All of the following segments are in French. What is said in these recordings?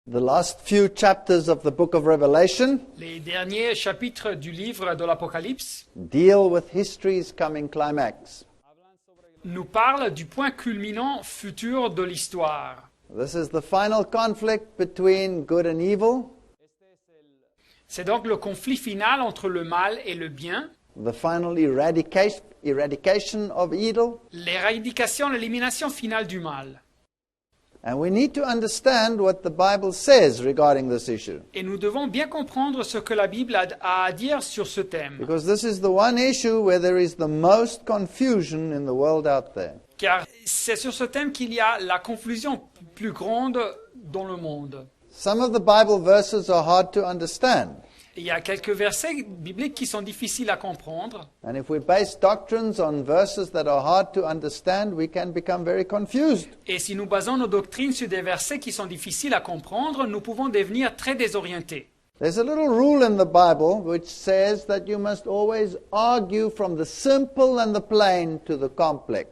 The last few chapters of the book of Revelation Les derniers chapitres du livre de l'Apocalypse deal with history's coming climax. nous parlent du point culminant futur de l'histoire. This is the final conflict between good and evil, C'est donc le conflit final entre le mal et le bien, the final eradication of evil. l'éradication, l'élimination finale du mal. And we need to understand what the Bible says regarding this issue, Et nous devons bien comprendre ce que la Bible a à dire sur ce thème, because this is the one issue where there is the most confusion in the world out there. car c'est sur ce thème qu'il y a la confusion plus grande dans le monde. Some of the Bible verses are hard to understand. Il y a quelques versets bibliques qui sont difficiles à comprendre. And if we base doctrines on verses that are hard to understand, we can become very confused. Et si nous basons nos doctrines sur des versets qui sont difficiles à comprendre, nous pouvons devenir très désorientés. There's a little rule in the Bible which says that you must always argue from the simple and the plain to the complex.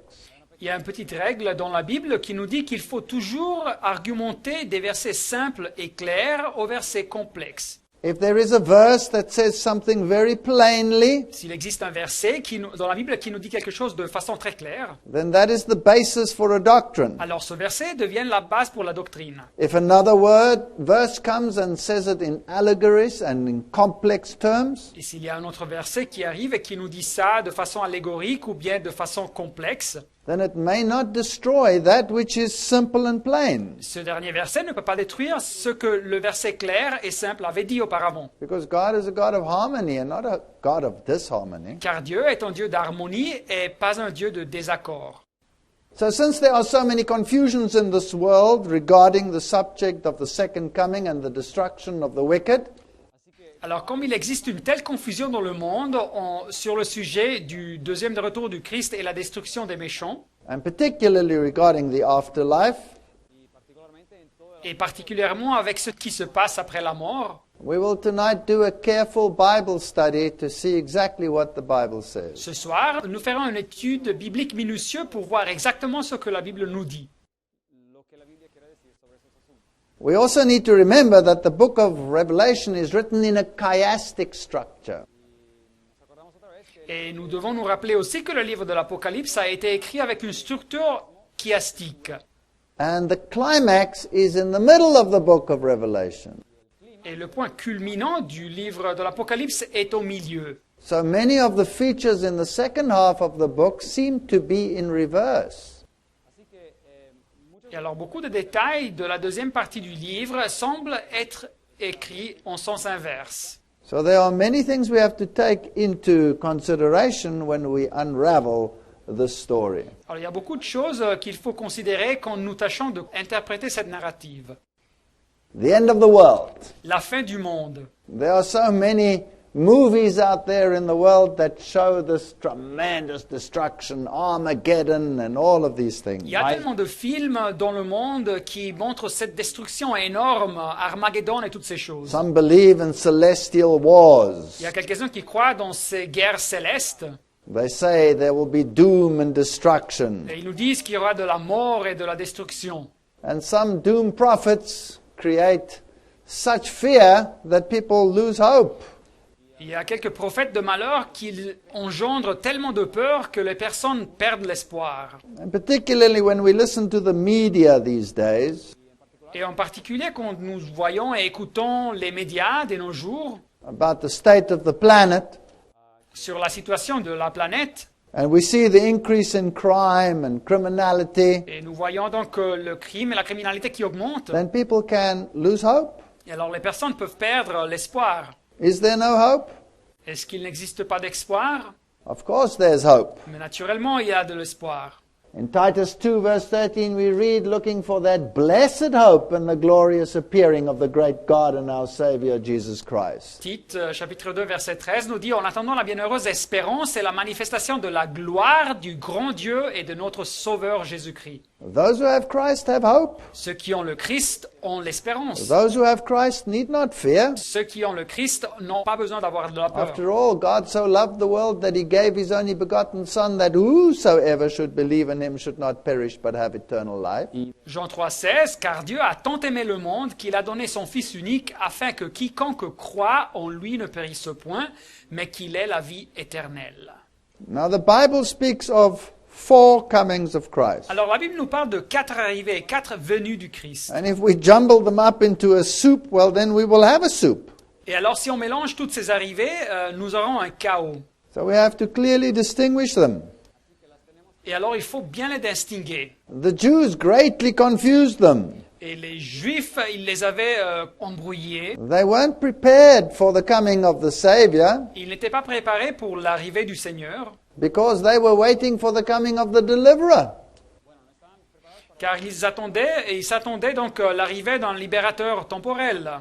Il y a une petite règle dans la Bible qui nous dit qu'il faut toujours argumenter des versets simples et clairs aux versets complexes. If there is a verse that says something very plainly, S'il existe un verset dans la Bible qui nous dit quelque chose de façon très claire, then that is the basis for a doctrine. alors ce verset devient la base pour la doctrine. If another verse comes and says it in allegories and in complex terms, Et s'il y a un autre verset qui arrive et qui nous dit ça de façon allégorique ou bien de façon complexe, then it may not destroy that which is simple and plain. ce dernier verset ne peut pas détruire ce que le verset clair et simple avait dit auparavant. Because God is a God of harmony and not a God of disharmony. Car Dieu est un Dieu d'harmonie et pas un Dieu de désaccord. So since there are so many confusions in this world regarding the subject of the second coming and the destruction of the wicked, Alors, comme il existe une telle confusion dans le monde sur le sujet du deuxième retour du Christ et la destruction des méchants, and particularly regarding the afterlife, et particulièrement avec ce qui se passe après la mort, we will tonight do a careful Bible study to see exactly what the Bible says. ce soir, nous ferons une étude biblique minutieuse pour voir exactement ce que la Bible nous dit. We also need to remember that the book of Revelation is written in a chiastic structure. Et nous devons nous rappeler aussi que le livre de l'Apocalypse a été écrit avec une structure chiastique. And the climax is in the middle of the book of Revelation. Et le point culminant du livre de l'Apocalypse est au milieu. So many of the features in the second half of the book seem to be in reverse. Et alors beaucoup de détails de la deuxième partie du livre semblent être écrits en sens inverse. So there are many things we have to take into consideration when we unravel this story. Alors il y a beaucoup de choses qu'il faut considérer quand nous tâchons d'interpréter cette narrative. The end of the world. La fin du monde. There are so many movies out there in the world that show this tremendous destruction, Armageddon and all of these things. Il y a tellement de films dans le monde qui montrent cette destruction énorme, Armageddon et toutes ces choses. Some believe in celestial wars. Il y a quelques-uns qui croient dans ces guerres célestes They say there will be doom and destruction. et ils nous disent qu'il y aura de la mort et de la destruction. And some doom prophets create such fear that people lose hope. Il y a quelques prophètes de malheur qui engendrent tellement de peur que les personnes perdent l'espoir. And particularly when we listen to the media these days Et en particulier quand nous voyons et écoutons les médias de nos jours about the state of the planet, sur la situation de la planète, and we see the increase in crime and criminality, et nous voyons donc le crime et la criminalité qui augmentent, then people can lose hope. et alors les personnes peuvent perdre l'espoir. Is there no hope? Est-ce qu'il n'existe pas d'espoir? Of course there's hope. Mais naturellement, il y a de l'espoir. In Titus 2 verse 13 we read, looking for that blessed hope and the glorious appearing of the great God and our Savior Jesus Christ. Tite, chapitre 2, verset 13, nous dit « En attendant la bienheureuse espérance et la manifestation de la gloire du grand Dieu et de notre Sauveur Jésus-Christ. » Those who have Christ have hope. Ceux qui ont le Christ ont l'espérance. Those who have Christ need not fear. Ceux qui ont le Christ n'ont pas besoin d'avoir de la peur. After all, God so loved the world that he gave his only begotten Son, that whosoever should believe in him should not perish but have eternal life. Jean 3,16, car Dieu a tant aimé le monde qu'il a donné son Fils unique afin que quiconque croit en lui ne périsse point, mais qu'il ait la vie éternelle. Now the Bible speaks of 4 comings of Christ. Alors la Bible nous parle de 4 arrivées, 4 venues du Christ. And if we jumble them up into a soup, well then we will have a soup. Et alors si on mélange toutes ces arrivées, nous aurons un chaos. So we have to clearly distinguish them. Et alors il faut bien les distinguer. The Jews greatly confused them. Et les Juifs, ils les avaient embrouillés. They weren't prepared for the coming of the Savior Ils n'étaient pas préparés pour l'arrivée du Seigneur, because they were waiting for the coming of the deliverer. car ils s'attendaient donc à l'arrivée d'un libérateur temporel.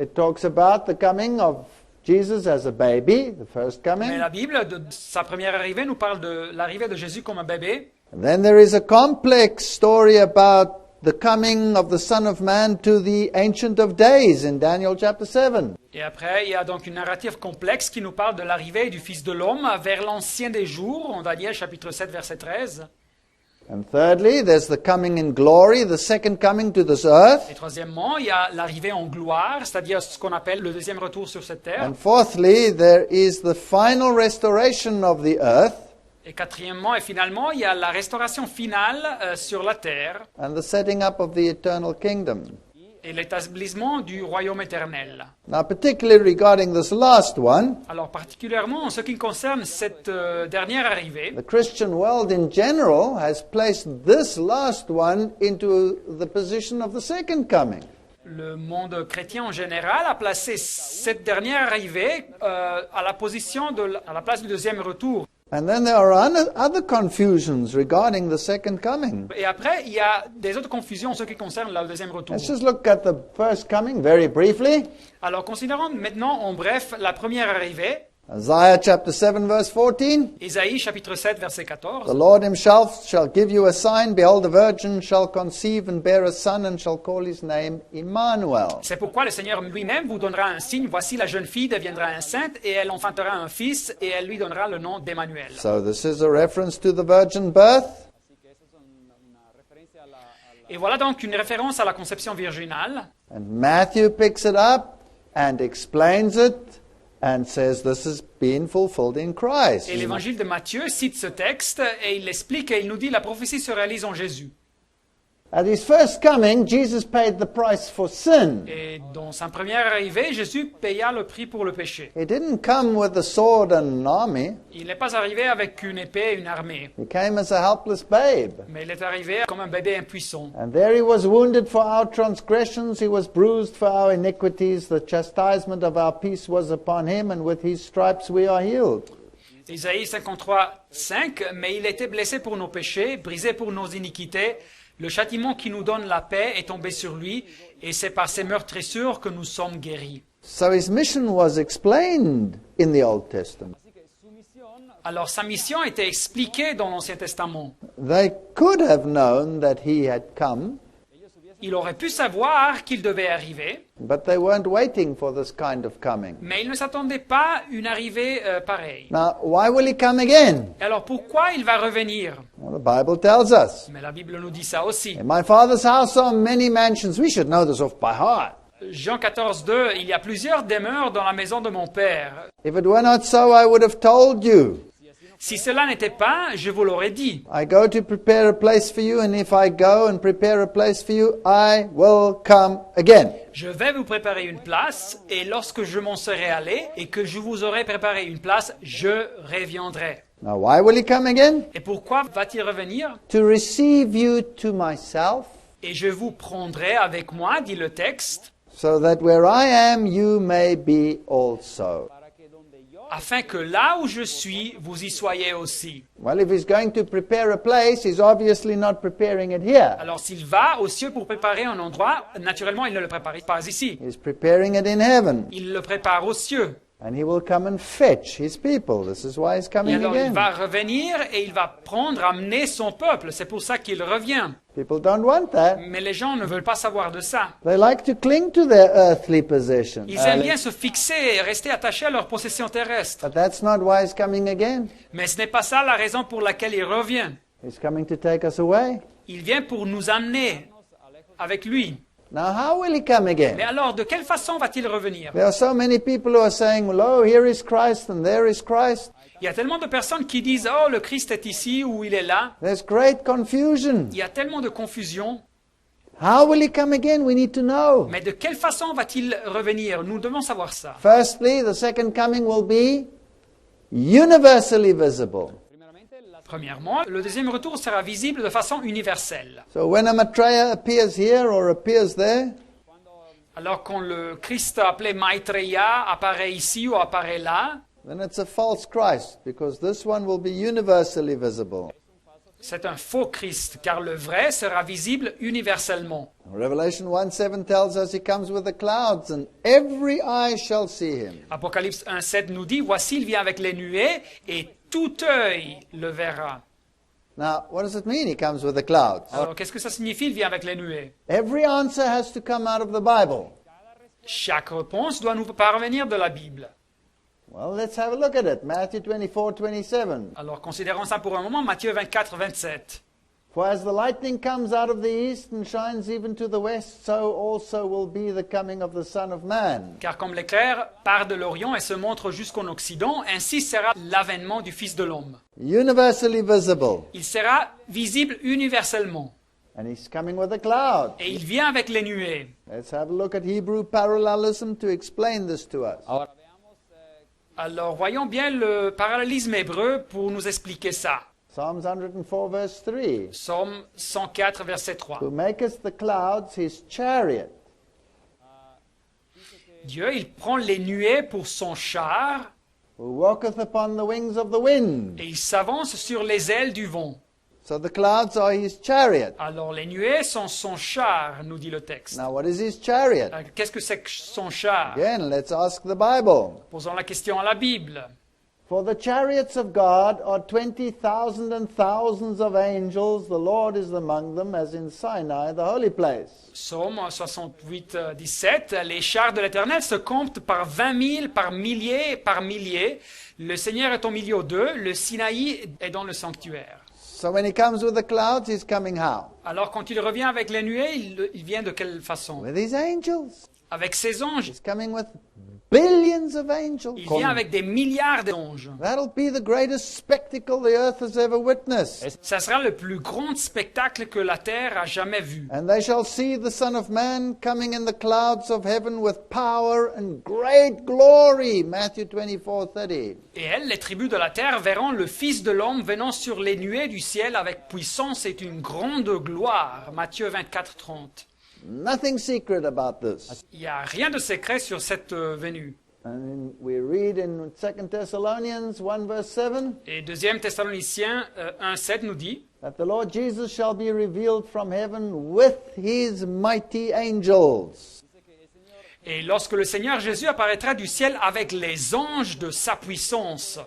It talks about the coming of Jesus as a baby, the first Mais coming. la Bible, de sa première arrivée, nous parle de l'arrivée de Jésus comme un bébé. And then there is a complex story about the coming of the Son of Man to the Ancient of Days in Daniel chapter 7. Et après, il y a donc une narrative complexe qui nous parle de l'arrivée du Fils de l'homme vers l'ancien des jours, en Daniel chapitre 7, verset 13. And thirdly, there's the coming in glory, the second coming to this earth. Et troisièmement, il y a l'arrivée en gloire, c'est-à-dire ce qu'on appelle le deuxième retour sur cette terre. And fourthly, there is the final restoration of the earth Et quatrièmement et finalement, il y a la restauration finale sur la terre and the setting up of the eternal kingdom. et l'établissement du royaume éternel. Now, particularly regarding this last one, Alors particulièrement en ce qui concerne cette dernière arrivée, the Christian world in general has placed this last one into the position of the second coming. le monde chrétien en général a placé cette dernière arrivée à la place du deuxième retour. And then there are other confusions regarding the second coming. Et après, il y a des autres confusions en ce qui concerne le deuxième retour. Let's just look at the first coming very briefly. Alors considérons maintenant en bref la première arrivée. Isaiah chapter 7 verse 14. Ésaïe chapitre 7 verset The 14. Lord himself shall give you a sign. Behold, the virgin shall conceive and bear a son and shall call his name Emmanuel. C'est pourquoi le Seigneur lui-même vous donnera un signe. Voici la jeune fille deviendra enceinte et elle enfantera un fils et elle lui donnera le nom d'Emmanuel. So this is a reference to the virgin birth. Et voilà donc une référence à la conception virginale. And Matthew picks it up and explains it and says this has been fulfilled in Christ. Et l'évangile de Matthieu cite ce texte et il l'explique et il nous dit la prophétie se réalise en Jésus. At his first coming, Jesus paid the price for sin. Et dans sa première arrivée, Jésus paya le prix pour le péché. He didn't come with a sword and an army. Il n'est pas arrivé avec une épée et une armée, He came as a helpless babe. mais il est arrivé comme un bébé impuissant. And there he was wounded for our transgressions, he was bruised for our iniquities. The chastisement of our peace was upon him, and with his stripes we are healed. Isaïe 53, 5, mais il était blessé pour nos péchés, brisé pour nos iniquités. Le châtiment qui nous donne la paix est tombé sur lui, et c'est par ses meurtrissures que nous sommes guéris. So his mission was explained in the Old Testament. Alors sa mission était expliquée dans l'Ancien Testament. They could have known that he had come, Il aurait pu savoir qu'il devait arriver, but they weren't waiting for this kind of coming. mais il ne s'attendait pas à une arrivée pareille. Now, why will he come again? Alors pourquoi il va revenir? Well, the Bible tells us. Mais la Bible nous dit ça aussi. In my Father's house are many mansions. We should know this off by heart. Jean 14, 2, il y a plusieurs demeures dans la maison de mon Père. If it were not so, I would have told you. Si cela n'était pas, je vous l'aurais dit. I go to prepare a place for you, and if I go and prepare a place for you, I will come again. Je vais vous préparer une place, et lorsque je m'en serai allé, et que je vous aurai préparé une place, je reviendrai. Now, why will he come again? Et pourquoi va-t-il revenir? To receive you to myself, Et je vous prendrai avec moi, dit le texte, so that where I am, you may be also. afin que là où je suis, vous y soyez aussi. Well, if he's going to prepare a place, he's obviously not preparing it here. Alors s'il va aux cieux pour préparer un endroit, naturellement il ne le prépare pas ici. He's preparing it in heaven. Il le prépare aux cieux. And he will come and fetch his people. This is why he's Et coming alors il again. va revenir et il va amener son peuple. C'est pour ça qu'il revient. People don't want that. Mais les gens ne veulent pas savoir de ça. They like to cling to their earthly possessions. Ils aiment bien se fixer et rester attachés à leurs possessions terrestres. But that's not why he's coming again. Mais ce n'est pas ça la raison pour laquelle il revient. He's coming to take us away. Il vient pour nous amener avec lui. Now, how will he come Mais again? alors, de quelle façon va-t-il revenir? There are so many people who are saying, well, oh, here is Christ and there is Christ. Il y a tellement de personnes qui disent « Oh, le Christ est ici ou il est là There's great confusion. ». Il y a tellement de confusion. How will he come again? We need to know. Mais de quelle façon va-t-il revenir? Nous devons savoir ça. Firstly, the second coming will be universally visible. Premièrement, le deuxième retour sera visible de façon universelle. So when a Maitreya appears here or appears there, Alors quand le Christ appelé Maitreya apparaît ici ou apparaît là, then it's a false Christ, because this one will be universally visible. c'est un faux Christ, car le vrai sera visible universellement. Revelation 1:7 tells us he comes with the clouds, and every eye shall see him. Apocalypse 1,7 nous dit « Voici, il vient avec les nuées, et tout œil le verra. Now, what does it mean he comes with the clouds? » Alors qu'est-ce que ça signifie, il vient avec les nuées? Every answer has to come out of the Bible. Chaque réponse doit nous parvenir de la Bible. Well, let's have a look at it. Matthew 24:27. Alors considérons ça pour un moment, Matthieu 24, 27. For as the lightning comes out of the east and shines even to the west, so also will be the coming of the Son of Man. Car comme l'éclair part de l'Orient et se montre jusqu'en Occident, ainsi sera l'avènement du Fils de l'homme. Universally visible. Il sera visible universellement. And he's coming with a cloud. Et il vient avec les nuées. Let's have a look at Hebrew parallelism to explain this to us. Alors voyons bien le parallélisme hébreu pour nous expliquer ça. Psalms 104 verse 3. Psaume 104, verset 3. Who maketh the clouds his chariot. Dieu, il prend les nuées pour son char Who walketh upon the wings of the wind. et il s'avance sur les ailes du vent. So the clouds are his chariot. Alors les nuées sont son char, nous dit le texte. Now what is his chariot? Qu'est-ce que c'est que son char? Again, let's ask the Bible. Posons la question à la Bible. For the chariots of God are 20,000 and thousands of angels. The Lord is among them, as in Sinai, the holy place. Psaume 68, 17. Les chars de l'Éternel se comptent par 20 000, par milliers, par milliers. Le Seigneur est au milieu d'eux. Le Sinaï est dans le sanctuaire. So when he comes with the clouds, he's coming how? Alors quand il revient avec les nuées, il vient de quelle façon? With his angels. Avec ses anges. He's coming with billions of angels. Il vient avec des milliards d'anges. That'll be the greatest spectacle the earth has ever witnessed. Ça sera le plus grand spectacle que la terre a jamais vu. And they shall see the Son of Man coming in the clouds of heaven with power and great glory. Matthew 24:30. Et elles, les tribus de la terre, verront le Fils de l'homme venant sur les nuées du ciel avec puissance et une grande gloire. Matthieu 24, 30. Nothing secret about this. Il n'y a rien de secret sur cette venue. And we read in 2 Thessalonians 1 verse 7 Et 2 Thessaloniciens 1, 7 nous dit that the Lord Jesus shall be revealed from heaven with his mighty angels. Et lorsque le Seigneur Jésus apparaîtra du ciel avec les anges de sa puissance.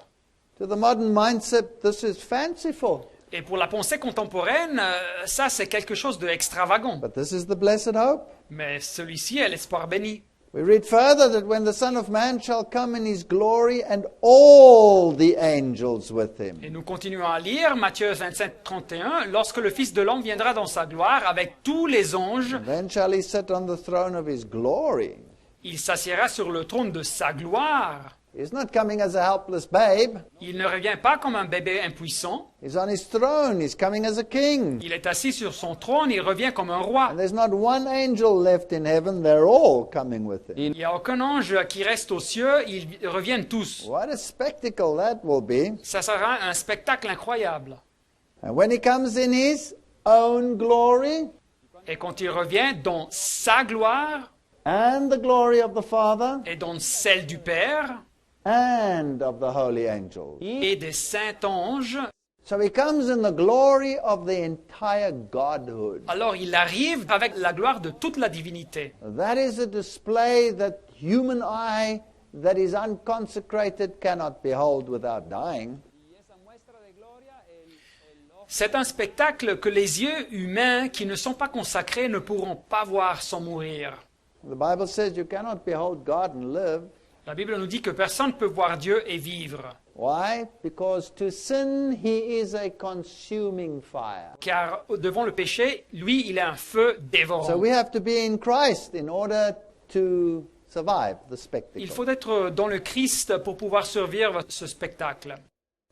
To the modern mindset, this is fanciful. Et pour la pensée contemporaine, ça c'est quelque chose d'extravagant. But this is the blessed hope. Mais celui-ci est l'espoir béni. We read further that when the Son of Man shall come in his glory and all the angels with him. Et nous continuons à lire Matthieu 27, 31. Lorsque le Fils de l'homme viendra dans sa gloire avec tous les anges, Then shall he sit on the throne of his glory. il s'assiera sur le trône de sa gloire. He's not coming as a helpless babe. Il ne revient pas comme un bébé impuissant. He's on his throne. He's coming as a king. Il est assis sur son trône, il revient comme un roi. And there's not one angel left in heaven. They're all coming with him. Il n'y a aucun ange qui reste aux cieux, ils reviennent tous. What a spectacle that will be. Ça sera un spectacle incroyable. And when he comes in his own glory Et quand il revient dans sa gloire and the glory of the Father et dans celle du Père and of the holy angels. et des saints anges, So he comes in the glory of the entire Godhood. alors il arrive avec la gloire de toute la divinité. That is a display that human eye that is unconsecrated cannot behold without dying. C'est un spectacle que les yeux humains qui ne sont pas consacrés ne pourront pas voir sans mourir. The Bible says you cannot behold God and live. La Bible nous dit que personne ne peut voir Dieu et vivre. Why? Because to sin he is a consuming fire. Car devant le péché, lui, il est un feu So dévorant. we have to be in Christ in order to survive the Il spectacle. faut être dans le Christ pour pouvoir survivre ce spectacle.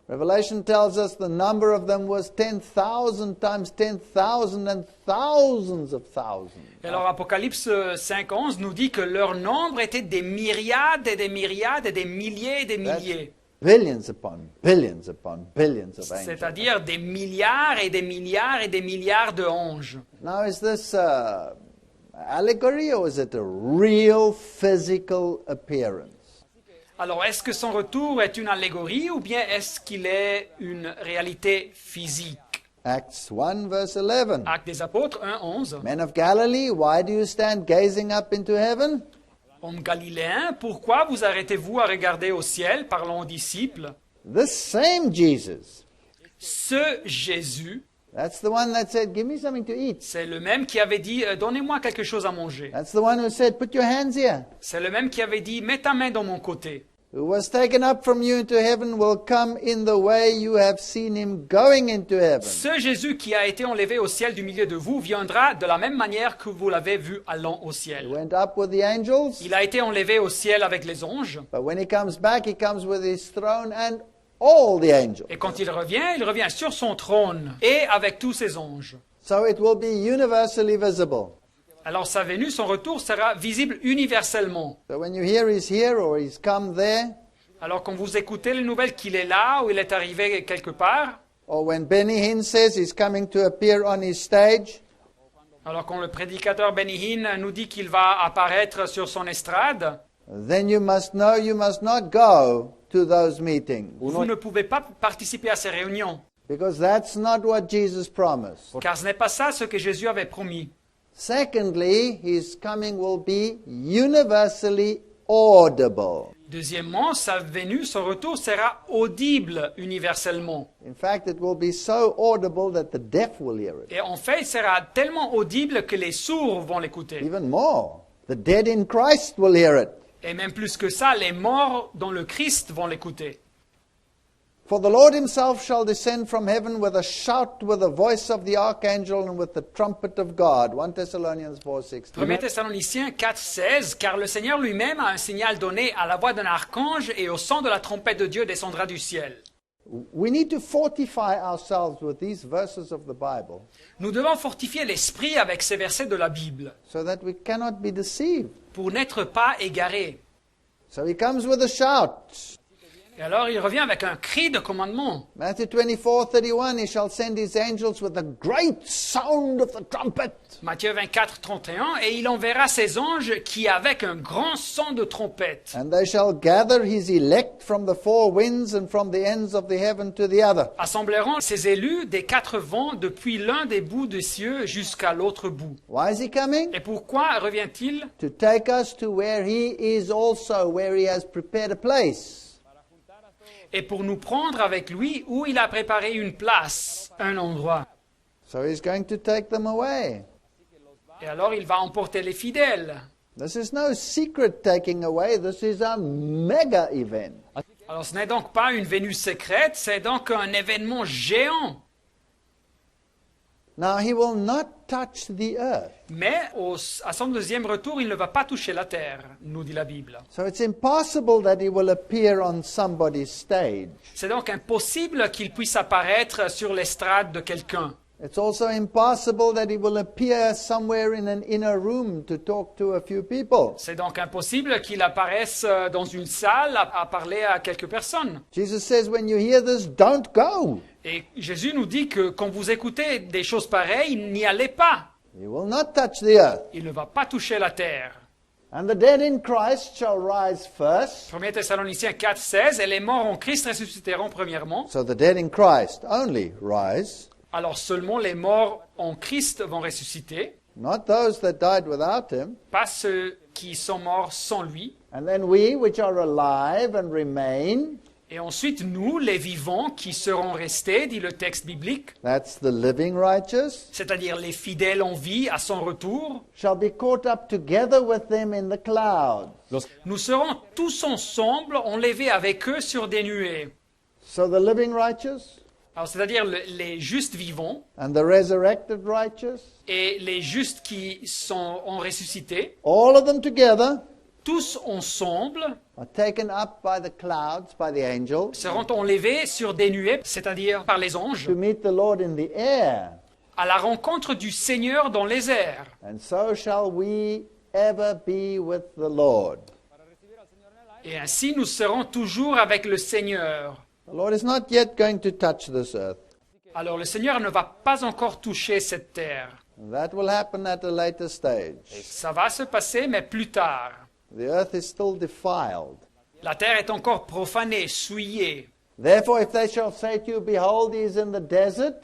Revelation tells us the number of them was 10,000 times 10,000 and thousands of thousands. Et alors Apocalypse 5.11 nous dit que leur nombre était des myriades et des myriades et des milliers et des milliers. Billions upon billions upon billions of angels. C'est-à-dire des milliards et des milliards et des milliards de anges. Now, is this allegory or is it a real physical appearance? Alors est-ce que son retour est une allégorie ou bien est-ce qu'il est une réalité physique? Acts 1 verse 11. Actes des Apôtres 1.11. Men of Galilee, why do you stand gazing up into heaven? Hommes galiléens, pourquoi vous arrêtez-vous à regarder au ciel, parlons aux disciples? This same Jesus, Ce Jésus, that's the one that said, give me something to eat. c'est le même qui avait dit donnez-moi quelque chose à manger. That's the one who said, put your hands here. C'est le même qui avait dit mets ta main dans mon côté. Who was taken up from you into heaven will come in the way you have seen him going into heaven. Ce Jésus qui a été enlevé au ciel du milieu de vous viendra de la même manière que vous l'avez vu allant au He ciel. went up with the angels, Il a été enlevé au ciel avec les anges. but when he comes back, he comes with his throne and all the angels. Et quand il revient sur son trône et avec tous ses anges. So it will be universally visible. Alors sa venue, son retour sera visible universellement. So when you hear he's here or he's come there, Alors quand vous écoutez les nouvelles qu'il est là ou il est arrivé quelque part, or when Benny Hinn says he's coming to appear on his stage, alors quand le prédicateur Benny Hinn nous dit qu'il va apparaître sur son estrade, then you must know you must not go to those meetings. vous ne pouvez pas participer à ces réunions, Because that's not what Jesus promised. car ce n'est pas ça ce que Jésus avait promis. Secondly, his coming will be universally audible. Deuxièmement, sa venue, son retour sera audible universellement. In fact, it will be so audible that the deaf will hear it. Et en fait, il sera tellement audible que les sourds vont l'écouter. Even more, the dead in Christ will hear it. Et même plus que ça, les morts dans le Christ vont l'écouter. For the Lord himself shall descend from heaven with a shout, with the voice of the archangel, and with the trumpet of God. 1 Thessalonians 4:16. 1 Thessaloniciens 4.16, car le Seigneur lui-même a un signal donné à la voix d'un archange et au son de la trompette de Dieu descendra du ciel. We need to fortify ourselves with these verses of the Bible Nous devons fortifier l'esprit avec ces versets de la Bible so that we cannot be deceived. pour n'être pas égarés. So he comes with a shout. Et alors il revient avec un cri de commandement. Matthew 24:31, he shall send his angels with a great sound of the trumpet. Matthieu 24, 31, et il enverra ses anges qui, avec un grand son de trompette, And they shall gather his elect from the four winds and from the ends of the heaven to the other. assembleront ses élus des quatre vents depuis l'un des bouts des cieux jusqu'à l'autre bout. Why is he coming? Et pourquoi revient-il? To take us to where he is also, where he has prepared a place. Et pour nous prendre avec lui où il a préparé une place, un endroit. So he's going to take them away. Et alors il va emporter les fidèles. This is no secret taking away, this is a mega event. Alors ce n'est donc pas une venue secrète, c'est donc un événement géant. Now he will not touch the earth. Mais à son deuxième retour, il ne va pas toucher la terre, nous dit la Bible. So it's impossible that he will appear on somebody's stage. C'est donc impossible qu'il puisse apparaître sur l'estrade de quelqu'un. It's also impossible that he will appear somewhere in an inner room to talk to a few people. C'est donc impossible qu'il apparaisse dans une salle à parler à quelques personnes. Jesus says, when you hear this, don't go. Et Jésus nous dit que quand vous écoutez des choses pareilles, n'y allez pas. He will not touch the earth. Il ne va pas toucher la terre. And the dead in Christ shall rise first. 1 Thessaloniciens 4, 16, et les morts en Christ ressusciteront premièrement. So the dead in Christ only rise. Alors seulement les morts en Christ vont ressusciter. not those that died without him. pas ceux qui sont morts sans lui. And then we, which are alive and remain, Et ensuite, nous, les vivants, qui serons restés, dit le texte biblique, that's the living righteous, c'est-à-dire les fidèles en vie à son retour, shall be caught up together with them in the clouds. nous serons tous ensemble enlevés avec eux sur des nuées. So the living righteous Alors, c'est-à-dire les justes vivants and the resurrected righteous, et les justes qui ont ressuscité, all of them together, tous ensemble are taken up by the clouds, by the angels, seront enlevés sur des nuées, c'est-à-dire par les anges, to meet the Lord in the air. à la rencontre du Seigneur dans les airs. And so shall we ever be with the Lord. Et ainsi, nous serons toujours avec le Seigneur. The Lord is not yet going to touch this earth. Alors, le Seigneur ne va pas encore toucher cette terre. That will happen at a later stage. Ça va se passer, mais plus tard. The earth is still defiled. La terre est encore profanée, souillée. Therefore, if they shall say to you, behold, he is in the desert,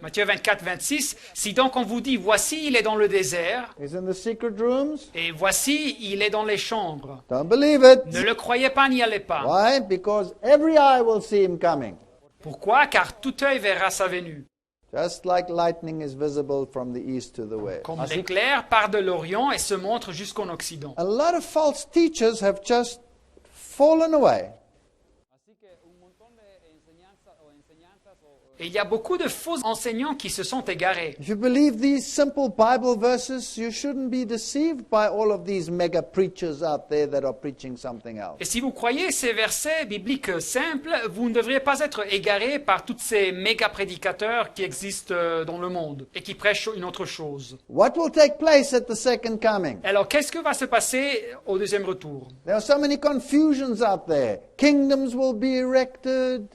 Matthieu 24, 26. Si donc on vous dit, voici, il est dans le désert, he's in the secret rooms, et voici, il est dans les chambres. don't believe it. Ne le croyez pas, n'y allez pas. Why? Because every eye will see him coming. Pourquoi? Car tout œil verra sa venue. Just like lightning is visible from the east to the west. Comme l'éclair part de l'Orient et se montre jusqu'en Occident. A lot of false teachers have just fallen away. Et il y a beaucoup de faux enseignants qui se sont égarés. If you believe these simple Bible verses, you shouldn't be deceived by all of these mega preachers out there that are preaching something else. Et si vous croyez ces versets bibliques simples, vous ne devriez pas être égarés par tous ces méga prédicateurs qui existent dans le monde et qui prêchent une autre chose. What will take place at the second coming? Alors, qu'est-ce que va se passer au deuxième retour? There are so many confusions out there. Kingdoms will be erected.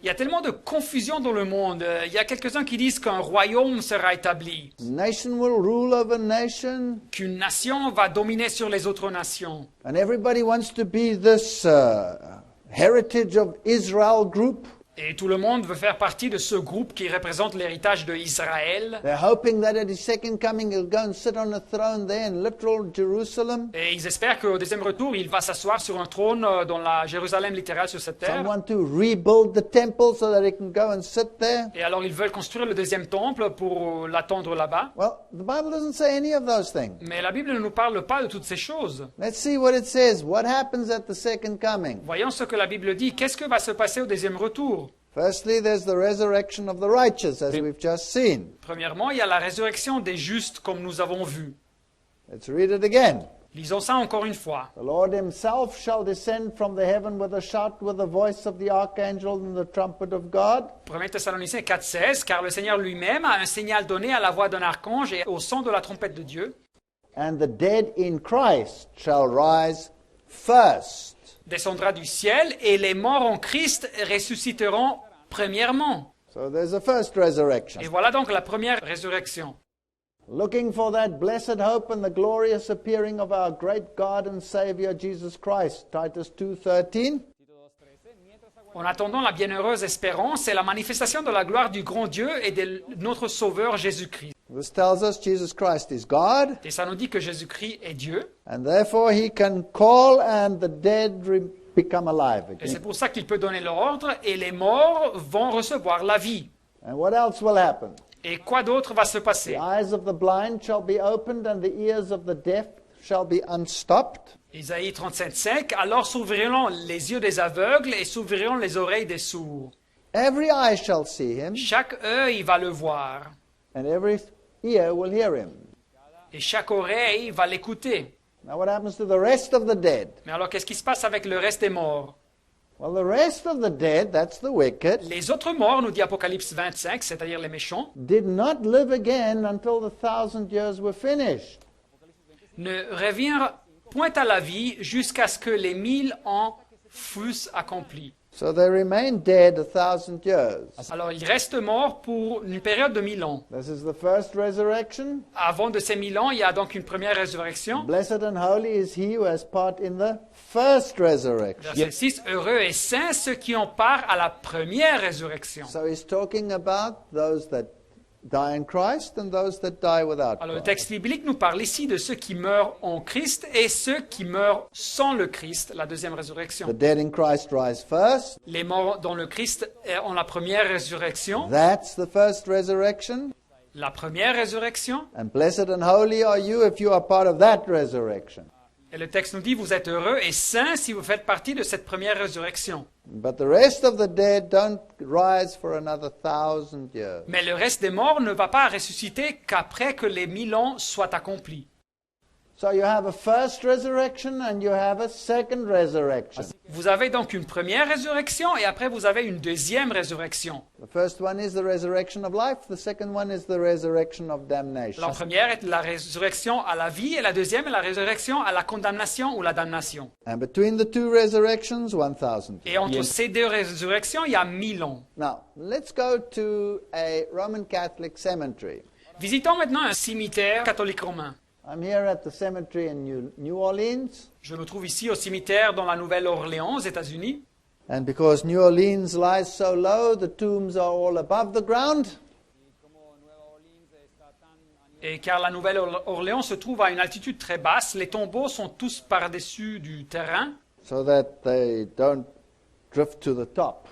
Il y a tellement de confusion dans le monde. Il y a quelques-uns qui disent qu'un royaume sera établi, Nation will rule over nation. qu'une nation va dominer sur les autres nations. And everybody wants to be this heritage of Israel group. Et tout le monde veut faire partie de ce groupe qui représente l'héritage de Israël. They're hoping that at his second coming he'll go and sit on a throne there in literal Jerusalem. Et ils espèrent qu'au deuxième retour, il va s'asseoir sur un trône dans la Jérusalem littérale sur cette terre. Someone to rebuild the temple so that he can go and sit there. Et alors ils veulent construire le deuxième temple pour l'attendre là-bas. Well, the Bible doesn't say any of those things. Mais la Bible ne nous parle pas de toutes ces choses. Let's see what it says. What happens at the second coming? Voyons ce que la Bible dit. Qu'est-ce que va se passer au deuxième retour? Firstly, there's the resurrection of the righteous, as we've just seen. Premièrement, il y a la résurrection des justes, comme nous avons vu. Let's read it again. Lisons ça encore une fois. The Lord himself shall descend from the heaven with a shout, with the voice of the archangel and the trumpet of God. 1 Thessaloniciens 4,16, car le Seigneur lui-même a un signal donné à la voix d'un archange et au son de la trompette de Dieu. And the dead in Christ shall rise first. Descendra du ciel et les morts en Christ ressusciteront premièrement. So there's a first resurrection. Et voilà donc la première résurrection. Looking for that blessed hope and the glorious appearing of our great God and Savior Jesus Christ. Titus 2:13. En attendant la bienheureuse espérance et la manifestation de la gloire du grand Dieu et de notre Sauveur Jésus-Christ. This tells us Jesus Christ is God, Et ça nous dit que Jésus-Christ est Dieu. and therefore he can call and the dead become alive Et c'est again. pour ça qu'il peut donner l'ordre et les morts vont recevoir la vie. And what else will happen? Et quoi d'autre va se The passer? eyes of the blind shall be opened and the ears of the deaf shall be unstopped. Isaïe 37,5, alors s'ouvriront les yeux des aveugles et s'ouvriront les oreilles des sourds. Every eye shall see him, Chaque œil va le voir and every ear will hear him. et chaque oreille va l'écouter. Now what happens to the rest of the dead? Mais alors qu'est-ce qui se passe avec le reste des morts? Well, the rest of the dead, that's the wicked, Les autres morts, nous dit Apocalypse 25, c'est-à-dire les méchants, did not live again until the 1,000 years were finished. ne revinrent point à la vie jusqu'à ce que les 1000 ans fussent accomplis. So they remain dead 1,000 years. Alors ils restent morts pour une période de 1000 ans. This is the first resurrection. Avant de ces 1000 ans, il y a donc une première résurrection. Blessed and holy is he who has part in the first resurrection. Verset 6, heureux et saints ceux qui ont part à la première résurrection. So he's talking about those that die in Christ and those that die without Alors le Christ. texte biblique nous parle ici de ceux qui meurent en Christ et ceux qui meurent sans le Christ, la deuxième résurrection. The dead in Christ rise first. Les morts dans le Christ ont la première résurrection. That's the first resurrection. La première résurrection. And blessed and holy are you if you are part of that resurrection. Et le texte nous dit, vous êtes heureux et saints si vous faites partie de cette première résurrection. But the rest of the dead don't rise for another 1,000 years. Mais le reste des morts ne va pas ressusciter qu'après que les 1000 ans soient accomplis. So you have a first resurrection and you have a second resurrection. Vous avez donc une première résurrection et après vous avez une deuxième résurrection. The first one is the resurrection of life. The second one is the resurrection of damnation. La première est la résurrection à la vie et la deuxième est la résurrection à la condamnation ou la damnation. And between the two resurrections, 1,000 Et years. entre ces deux résurrections, il y a 1000 ans. Now, let's go to a Roman Catholic cemetery. Visitons maintenant un cimetière catholique romain. I'm here at the cemetery in New Orleans. Je me trouve ici au cimetière dans la Nouvelle-Orléans, aux États-Unis. And because New Orleans lies so low, the tombs are all above the ground. Et car la Nouvelle-Orléans se trouve à une altitude très basse, les tombeaux sont tous par-dessus du terrain. So that they don't drift to the top.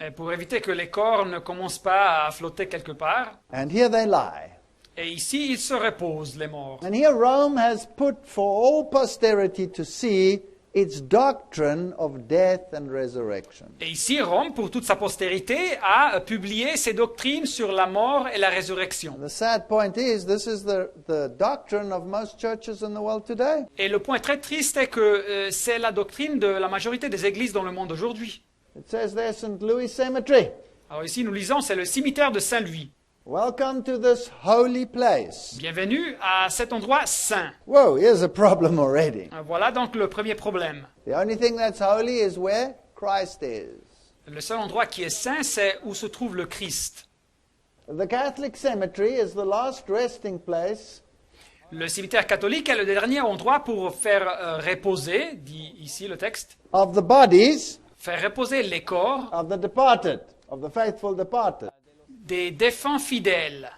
Et pour éviter que les corps ne commencent pas à flotter quelque part. And here they lie. Et ici, ils se reposent, les morts. And here Rome has put for all posterity to see its doctrine of death and resurrection. Et ici, Rome, pour toute sa postérité, a publié ses doctrines sur la mort et la résurrection. The sad point is, this is the doctrine of most churches in the world today. Et le point très triste est que c'est la doctrine de la majorité des églises dans le monde aujourd'hui. It says there, St. Louis Cemetery. Alors ici, nous lisons, c'est le cimetière de Saint-Louis. Welcome to this holy place. Bienvenue à cet endroit saint. Whoa, here's a problem already. Voilà donc le premier problème. The only thing that's holy is where Christ is. Le seul endroit qui est saint, c'est où se trouve le Christ. The Catholic cemetery is the last resting place Le cimetière catholique est le dernier endroit pour faire reposer, dit ici le texte, of the bodies faire reposer les corps of the departed, of the faithful departed, des défunts fidèles,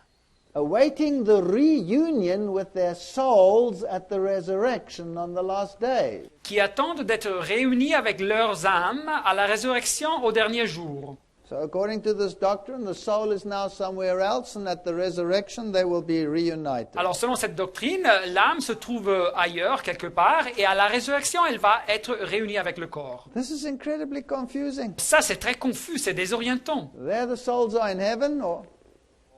awaiting the reunion with their souls at the resurrection on the last day. qui attendent d'être réunis avec leurs âmes à la résurrection au dernier jour. So according to this doctrine, the soul is now somewhere else, and at the resurrection they will be reunited. Alors selon cette doctrine, l'âme se trouve ailleurs, quelque part, et à la résurrection, elle va être réunie avec le corps. This is incredibly confusing. Ça, c'est très confus, c'est désorientant. There the souls are in heaven,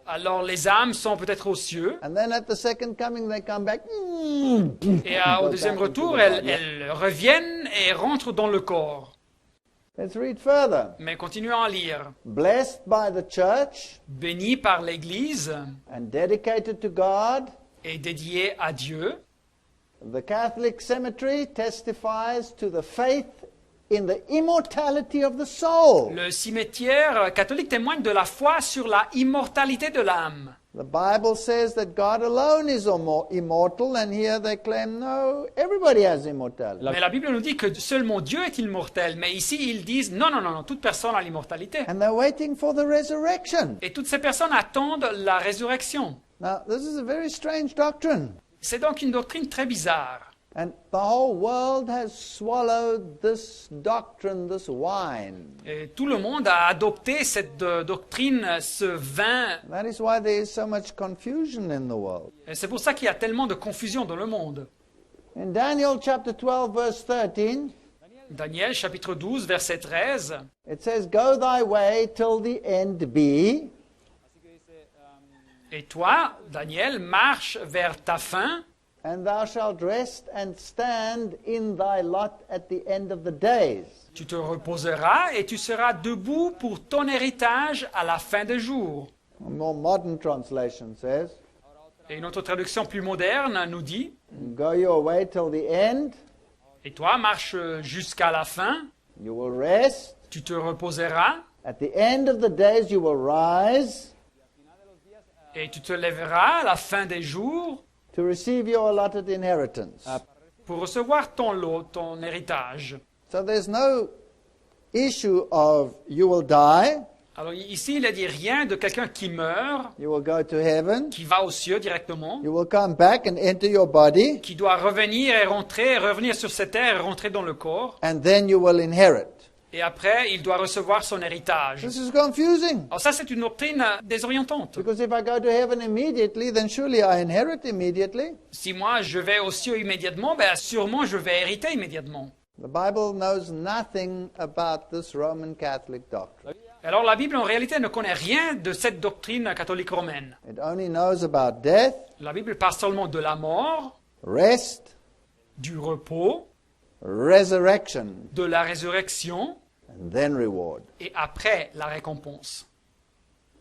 Alors les âmes sont peut-être aux cieux, and then at the second coming they come back. et au deuxième retour, elles reviennent et rentrent dans le corps. Let's read further. Mais continuons à lire. Blessed by the church Béni par l'Église and dedicated to God, et dédié à Dieu, the Catholic cemetery testifies to the faith in the immortality of the soul. le cimetière catholique témoigne de la foi sur la immortalité de l'âme. The Bible says that God alone is immortal, and here they claim, no, everybody has immortality. Mais la Bible nous dit que seulement Dieu est immortel. Mais ici, ils disent non, non, non, non, toute personne a l'immortalité. And they're waiting for the resurrection. Et toutes ces personnes attendent la résurrection. Now, this is a very strange doctrine. C'est donc une doctrine très bizarre. And the whole world has swallowed this doctrine, this wine. Et tout le monde a adopté cette doctrine, ce vin. That is why there is so much confusion in the world. Et c'est pour ça qu'il y a tellement de confusion dans le monde. In Daniel chapter 12, verse 13, Daniel chapitre 12, verset 13. it says, Go thy way till the end be, Et toi, Daniel, marche vers ta fin, and thou shalt rest and stand in thy lot at the end of the days. tu te reposeras et tu seras debout pour ton héritage à la fin des jours. A more modern translation says, Et une autre traduction plus moderne nous dit, Go your way till the end, et toi, marche jusqu'à la fin, you will rest. tu te reposeras At the end of the days you will rise et tu te lèveras à la fin des jours to receive your allotted inheritance. pour recevoir ton lot, ton héritage. So there's no issue of you will die, Alors ici, il a dit rien de quelqu'un qui meurt, You will go to heaven. qui va aux cieux directement, You will come back and enter your body. qui doit revenir et rentrer, revenir sur cette terre et rentrer dans le corps. And then you will inherit. Et après, il doit recevoir son héritage. This is confusing. Alors ça, c'est une doctrine désorientante. Because if I go to heaven immediately, then surely I inherit immediately. Si moi, je vais aux cieux immédiatement, ben sûrement je vais hériter immédiatement. The Bible knows nothing about this Roman Catholic doctrine. Alors la Bible, en réalité, ne connaît rien de cette doctrine catholique romaine. It only knows about death, La Bible parle seulement de la mort, rest, du repos, resurrection, de la résurrection, and then reward. et après la récompense.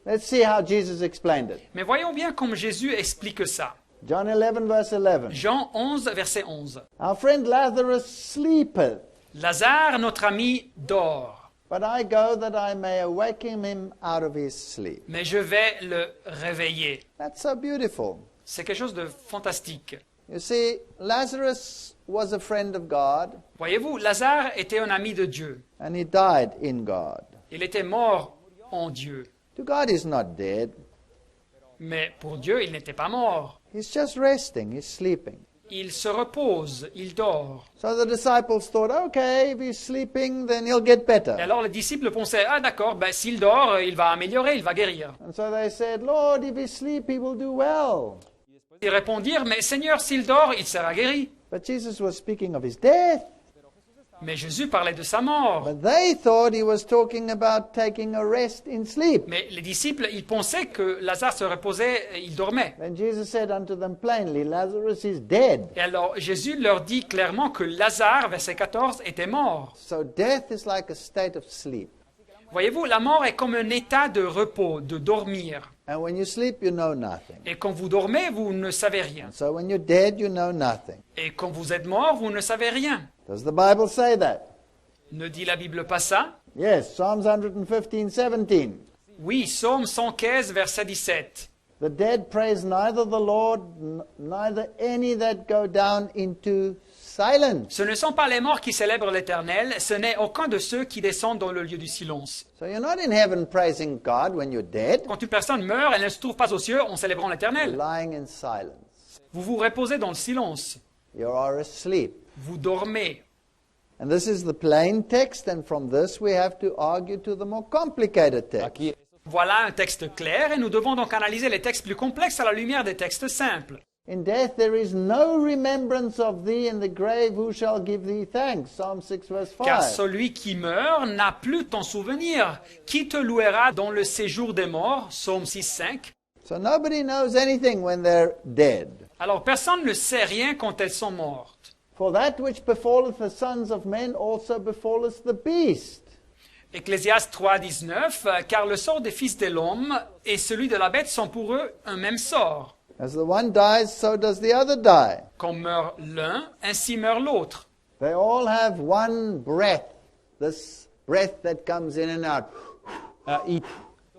Let's see how Jesus explained it. Mais voyons bien comment Jésus explique ça. John 11, verse 11. Jean 11, verset 11. Our friend Lazarus sleepeth, Lazare, notre ami, dort, but I go that I may awaken him out of his sleep. mais je vais le réveiller. That's so beautiful. C'est quelque chose de fantastique. You see, Lazarus was a friend of God, Voyez-vous, Lazare était un ami de Dieu. and he died in God. Il était mort en Dieu. To God, he's not dead. Mais pour Dieu, il n'était pas mort. He's just resting, he's sleeping. Il se repose, il dort. So the disciples thought, okay, if he's sleeping, then he'll get Et better. alors les disciples pensaient, ah d'accord, ben, s'il dort, il va améliorer, il va guérir. And so they said, Lord, if he sleep, he will do well. Ils répondirent, mais Seigneur, s'il dort, il sera guéri. But Jesus was speaking of his death. Mais Jésus parlait de sa mort. But they thought he was talking about taking a rest in sleep. Mais les disciples, ils pensaient que Lazare se reposait, il dormait. Then Jesus said unto them plainly, Lazarus is dead. Et alors Jésus leur dit clairement que Lazare, verset 14, était mort. So death is like a state of sleep. Voyez-vous, la mort est comme un état de repos, de dormir. And when you sleep, you know nothing. Et quand vous dormez, vous ne savez rien. So when you're dead, you know nothing. Et quand vous êtes mort, vous ne savez rien. Does the Bible say that? Ne dit la Bible pas ça? Yes, Psalms 115, 17. Oui, Psaume 115, verset 17. The dead praise neither the Lord, neither any that go down into silence. Ce ne sont pas les morts qui célèbrent l'Éternel, ce n'est aucun de ceux qui descendent dans le lieu du silence. So you're not in heaven praising God when you're dead, Quand une personne meurt, elle ne se trouve pas aux cieux en célébrant l'Éternel. lying in silence. Vous vous reposez dans le silence. You are asleep. Vous dormez. And this is the plain text, and from this we have to argue to the more complicated text. Voilà un texte clair et nous devons donc analyser les textes plus complexes à la lumière des textes simples. In death there is no remembrance of thee, in the grave who shall give thee thanks? Psalm 6 verse Car 5. celui qui meurt n'a plus ton souvenir. Qui te louera dans le séjour des morts? Psaume 6, 5. So nobody knows anything when they're dead. Alors personne ne sait rien quand elles sont mortes. For that which befalleth the sons of men also befalleth the beast. Ecclésiaste 3, 19. Car le sort des fils de l'homme et celui de la bête sont pour eux un même sort. As the one dies, so does the other die. Quand meurt l'un, ainsi meurt l'autre. They all have one breath. This breath that comes in and out. Each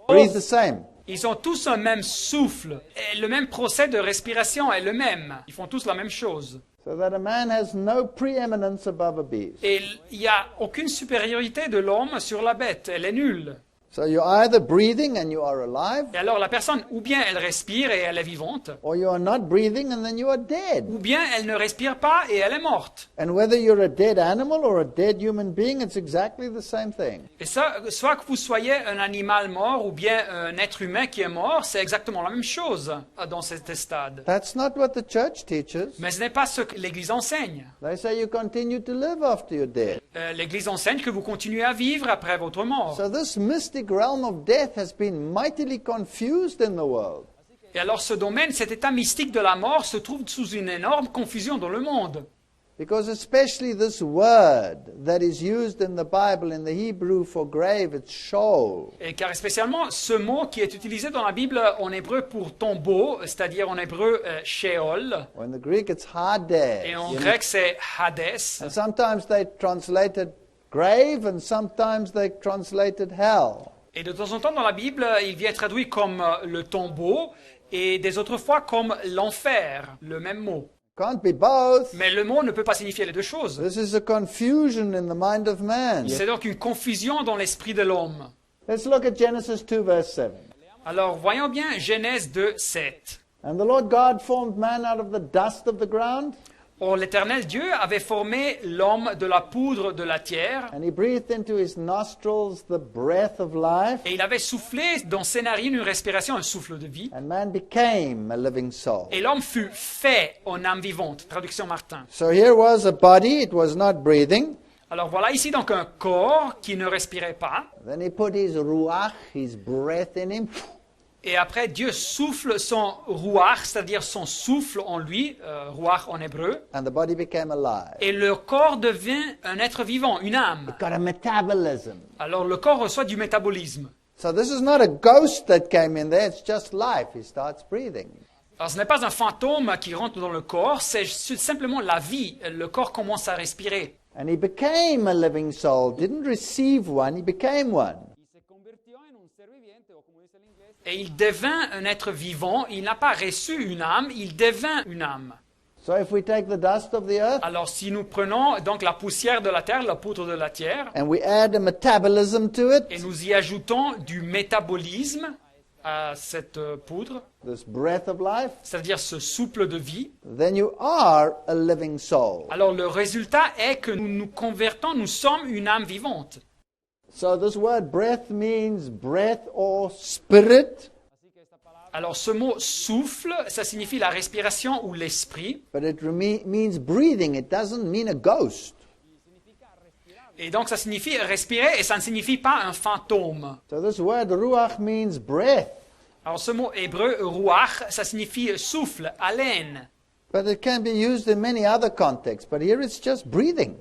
breathe the same. Ils ont tous un même souffle. Et le même procès de respiration est le même. Ils font tous la même chose. So that a man has no preeminence above a beast. Et il n'y a aucune supériorité de l'homme sur la bête. Elle est nulle. So you're either breathing and you are alive, Et alors la personne, ou bien elle respire et elle est vivante, or you are not breathing and then you are dead. ou bien elle ne respire pas et elle est morte. And whether you're a dead animal or a dead human being, it's exactly the same thing. Et ça, soit que vous soyez un animal mort ou bien un être humain qui est mort, c'est exactement la même chose dans cet stade. That's not what the church teaches. Mais ce n'est pas ce que l'Église enseigne. They say you continue to live after you're dead. L'Église enseigne que vous continuez à vivre après votre mort. So this mystic realm of death has been mightily confused in the world. Et alors ce domaine, cet état mystique de la mort se trouve sous une énorme confusion dans le monde. Because especially this word that is used in the Bible in the Hebrew for grave, it's Sheol. Et car spécialement ce mot qui est utilisé dans la Bible en hébreu pour tombeau, c'est-à-dire en hébreu Sheol, Or in the Greek, it's Hades. et en grec c'est Hadès. And sometimes they translated grave and sometimes they translated hell. Et de temps en temps dans la Bible, il vient traduit comme le tombeau et des autres fois comme l'enfer, le même mot. Can't be both. Mais le mot ne peut pas signifier les deux choses. This is a confusion in the mind of man. C'est donc une confusion dans l'esprit de l'homme. Let's look at Genesis 2, verse 7. Alors, voyons bien Genèse 2, 7. And the Lord God formed man out of the dust of the ground, Or, l'Éternel Dieu avait formé l'homme de la poudre de la terre, and he breathed into his nostrils the breath of life, et il avait soufflé dans ses narines une respiration, un souffle de vie, and man became a living soul. et l'homme fut fait en âme vivante. Traduction Martin. So here was a body, it was not breathing. Alors voilà ici donc un corps qui ne respirait pas, Then he put his ruach, his breath in him, et après Dieu souffle son ruach, c'est-à-dire son souffle en lui, ruach en hébreu, and the body became alive. et le corps devient un être vivant, une âme. Got a metabolism. Alors le corps reçoit du métabolisme. So this is not a ghost that came in there, it's just life. He starts breathing. Alors ce n'est pas un fantôme qui rentre dans le corps, c'est simplement la vie. Le corps commence à respirer. And he became a living soul, didn't receive one, he became one. Et il devint un être vivant, il n'a pas reçu une âme, il devint une âme. So if we take the dust of the earth Alors si nous prenons donc la poussière de la terre, la poudre de la terre, and we add a metabolism to it, et nous y ajoutons du métabolisme à cette poudre, this breath of life, c'est-à-dire ce souffle de vie, then you are a living soul. alors le résultat est que nous nous convertons, nous sommes une âme vivante. So this word breath means breath or spirit, Alors ce mot souffle, ça signifie la respiration ou l'esprit. but it means breathing. It doesn't mean a ghost. Et donc ça signifie respirer et ça ne signifie pas un fantôme. So this word ruach means breath, Alors ce mot hébreu, ruach, ça signifie souffle, haleine. but it can be used in many other contexts. But here it's just breathing.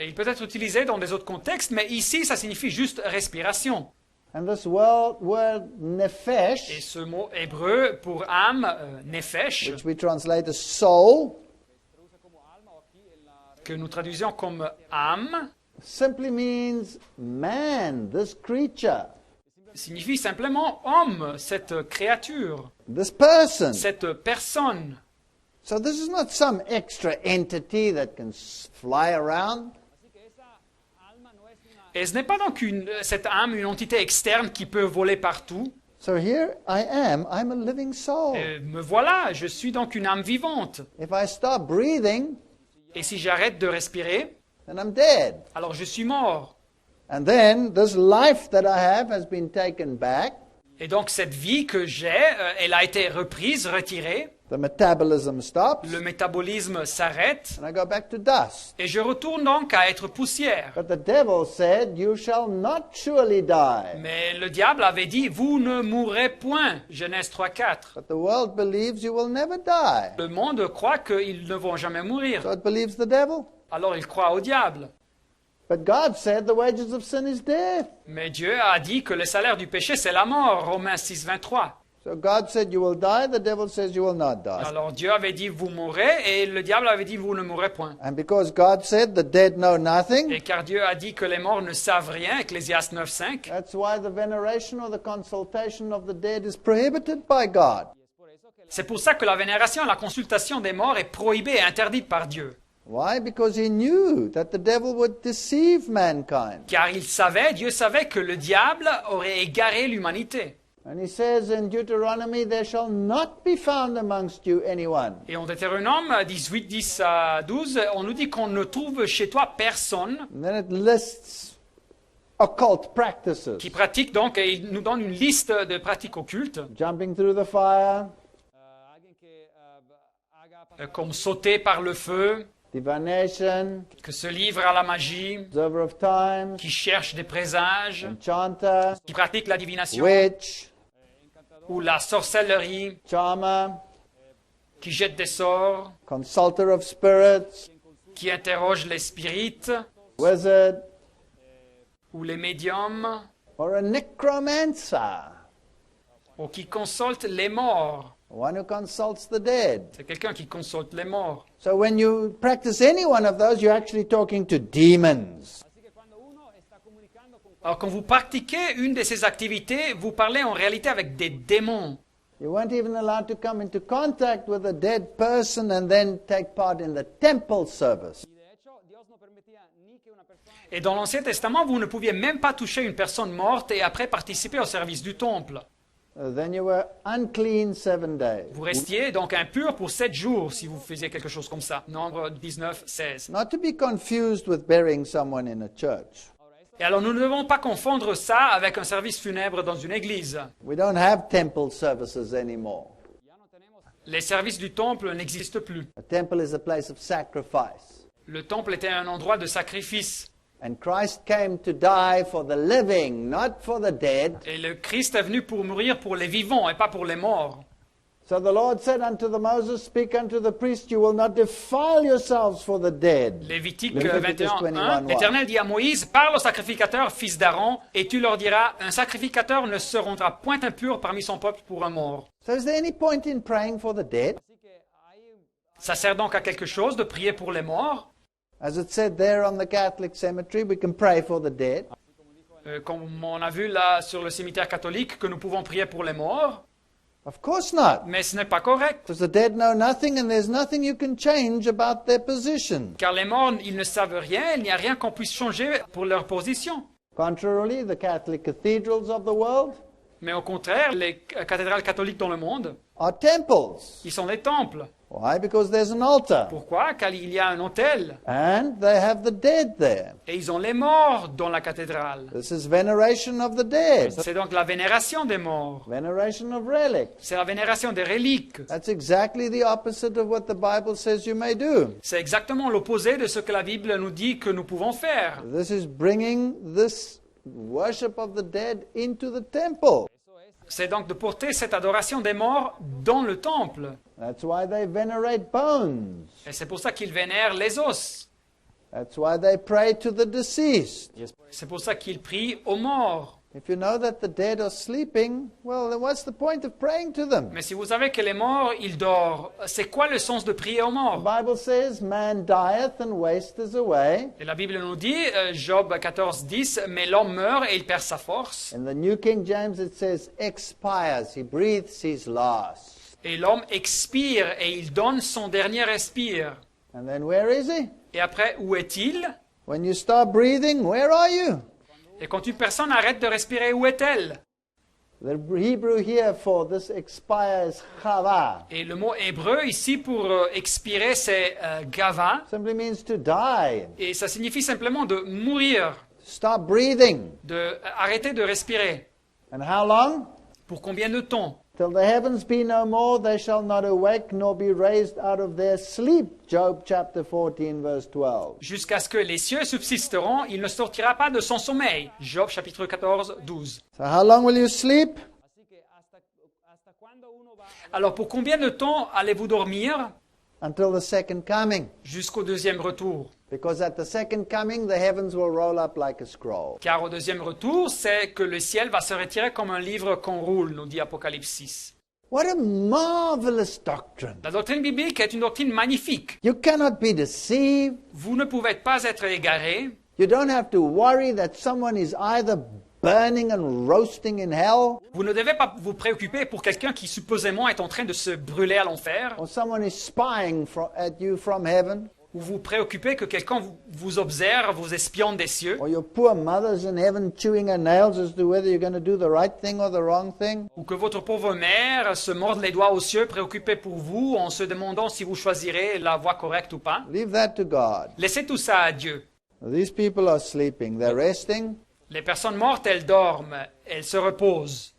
Et il peut être utilisé dans des autres contextes, mais ici ça signifie juste respiration. And this word Et nefesh, ce mot hébreu pour âme, nefesh, which we translate as soul, que nous traduisons comme âme, simply means man, this creature, signifie simplement homme, cette créature, this person. cette personne. So this is not some extra entity that can fly around. Et ce n'est pas donc cette âme, une entité externe qui peut voler partout. So here I'm a living soul. Me voilà, je suis donc une âme vivante. If I stop breathing, Et si j'arrête de respirer, then I'm dead. alors je suis mort. And then this life that I have has been taken back. Et donc cette vie que j'ai, elle a été reprise, retirée. The metabolism stops, Le métabolisme s'arrête. and I go back to dust. Et je retourne donc à être poussière. But the devil said, "You shall not surely die." Mais le diable avait dit, vous ne mourrez point. Genèse 3:4. But the world believes you will never die. Le monde croit qu'ils ne vont jamais mourir. So it believes the devil. Alors il croit au diable. But God said the wages of sin is death. Mais Dieu a dit que le salaire du péché, c'est la mort. Romains 6:23. So God said you will die, the devil says you will not die. Alors Dieu avait dit, vous mourrez, et le diable avait dit, vous ne mourrez point. And because God said the dead know Et nothing, car Dieu a dit que les morts ne savent rien, Ecclésiaste 9:5, that's why the veneration or the consultation of the dead is prohibited by God. c'est pour ça que la vénération, la consultation des morts est prohibée et interdite par Dieu. Why? Because he knew that the devil would deceive mankind. Car Dieu savait que le diable aurait égaré l'humanité. And he says in Deuteronomy, there shall not be found amongst you anyone. Et en Deutéronome 18, 10 à 12, on nous dit qu'on ne trouve chez toi personne And then it lists occult practices. qui pratique donc, et il nous donne une liste de pratiques occultes, Jumping through the fire, comme sauter par le feu, divination, que se livre à la magie, observer of times, qui cherche des présages, enchanter, qui pratique la divination, witch, ou la sorcellerie, charmer, qui jette des sorts, consulter of spirits, qui interroge les spirites, wizard, ou les médiums, or a necromancer, ou qui consulte les morts. one who consults the dead. C'est quelqu'un qui consulte les morts. So when you practice any one of those, you're actually talking to demons. Alors quand vous pratiquez une de ces activités, vous parlez en réalité avec des démons. You weren't even allowed to come into contact with a dead person and then take part in the temple service. Et dans l'Ancien Testament, vous ne pouviez même pas toucher une personne morte et après participer au service du temple. Then you were unclean 7 days. Vous restiez donc impur pour 7 jours si vous faisiez quelque chose comme ça. Nombre 19, 16. Not to be confused with burying someone in a church. Et alors nous ne devons pas confondre ça avec un service funèbre dans une église. We don't have temple services anymore. Les services du temple n'existent plus. A temple is a place of sacrifice. Le temple était un endroit de sacrifice. And Christ came to die for the living, not for the dead. Et le Christ est venu pour mourir pour les vivants et pas pour les morts. So the Lord said unto the Moses, speak unto the priest, you will not defile yourselves for the dead. Lévitique Leviticus 21, 1, 21:1. l'Éternel dit à Moïse, parle aux sacrificateurs, fils d'Aaron, et tu leur diras, un sacrificateur ne se rendra point impur parmi son peuple pour un mort. So is there any point in praying for the dead? Ça sert donc à quelque chose de prier pour les morts. As it said there on the Catholic cemetery, we can pray for the dead. Comme on a vu là sur le cimetière catholique que nous pouvons prier pour les morts, Of course not. mais ce n'est pas correct. Because the dead know nothing and there's nothing you can change about their position. Car les morts, ils ne savent rien, il n'y a rien qu'on puisse changer pour leur position. Contrarily, the Catholic cathedrals of the world Mais au contraire, les cathédrales catholiques dans le monde, are temples. ils sont des temples. Why? Because there's an altar. Pourquoi? Car il y a un autel. And they have the dead there. Et ils ont les morts dans la cathédrale. This is veneration of the dead. C'est donc la vénération des morts. Veneration of relics. C'est la vénération des reliques. That's exactly the opposite of what the Bible says you may do. C'est exactement l'opposé de ce que la Bible nous dit que nous pouvons faire. This is bringing this worship of the dead into the temple. C'est donc de porter cette adoration des morts dans le temple. That's why they venerate bones. Et c'est pour ça qu'ils vénèrent les os. That's why they pray to the deceased. C'est pour ça qu'ils prient aux morts. If you know that the dead are sleeping, well, then what's the point of praying to them? Mais si vous savez que les morts, ils dorment, c'est quoi le sens de prier aux The morts? Bible says, man dieth and wasteth away. Et la Bible nous dit, Job 14, 10, mais l'homme meurt et il perd sa force. In the New King James it says, expires. He breathes his last. Et l'homme expire et il donne son dernier respire. And then where is he? Et après, où est-il? When you start breathing, where are you? Et quand une personne arrête de respirer, où est-elle? The Hebrew here for this expire is chava. Et le mot hébreu ici pour expirer, c'est gava. Simply means to die, Et ça signifie simplement de mourir, to stop breathing. de arrêter de respirer. And how long? Pour combien de temps? Till the heavens be no more, they shall not awake nor be raised out of their sleep. Job chapter 14 verse 12. Jusqu'à ce que les cieux subsisteront, il ne sortira pas de son sommeil. Job chapitre 14, 12. So how long will you sleep? Alors pour combien de temps allez-vous dormir? Until the second coming. Jusqu'au deuxième retour. Because at the second coming, the heavens will roll up like a scroll. Car au deuxième retour, c'est que le ciel va se retirer comme un livre qu'on roule, nous dit Apocalypse 6. What a marvelous doctrine. La doctrine biblique est une doctrine magnifique. You cannot be deceived. Vous ne pouvez pas être égarés. You don't have to worry that someone is either burning and roasting in hell, Vous ne devez pas vous préoccuper pour quelqu'un qui supposément est en train de se brûler à l'enfer, or someone is spying at you from heaven, ou vous préoccupez que quelqu'un vous observe, vous espionne des cieux, or your poor mother's in heaven chewing her nails as to whether you're going to do the right thing or the wrong thing. ou que votre pauvre mère se morde les doigts aux cieux, préoccupée pour vous, en se demandant si vous choisirez la voie correcte ou pas. Leave that to God. Laissez tout ça à Dieu. These people are sleeping. They're resting. Les personnes mortes, elles dorment, elles se reposent.